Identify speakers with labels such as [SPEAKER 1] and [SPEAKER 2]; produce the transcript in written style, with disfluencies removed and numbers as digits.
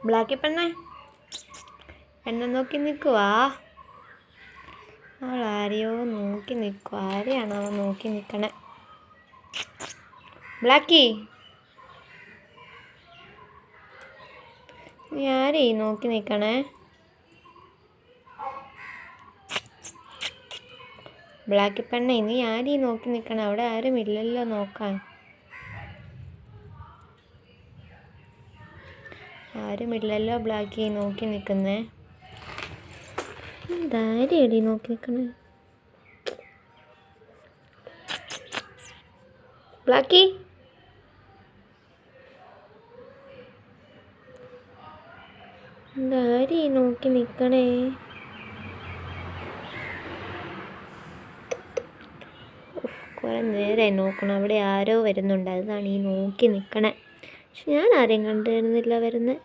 [SPEAKER 1] ബ്ലാക്കി പെണ്ണേ, എന്നെ നോക്കി നിൽക്കുവാ. അവൾ ആരെയോ നോക്കി നിൽക്കുക. ആരെയാണോ അവൻ നോക്കി നിൽക്കണേ? ബ്ലാക്കി, നീ ആരെയീ നോക്കി നിൽക്കണേ? ബ്ലാക്കി പെണ്ണേ, നീ ആരെയീ നോക്കി നിൽക്കണേ? അവിടെ ആരും ഇല്ലല്ലോ നോക്കാൻ. ആരുമില്ലല്ലോ ബ്ലാക്കി നോക്കി നിൽക്കുന്നേ. ഇതാരെയടി നോക്കി നിൽക്കണേ? ബ്ലാക്കി, ഇതാരീ നോക്കി നിൽക്കണേ? കുറേ നേരമായി നോക്കണം. അവിടെ ആരോ വരുന്നുണ്ട്, അതാണ് ഈ നോക്കി നിൽക്കണേ. പക്ഷെ ഞാൻ ആരെയും കണ്ടുവരുന്നില്ല വരുന്നത്.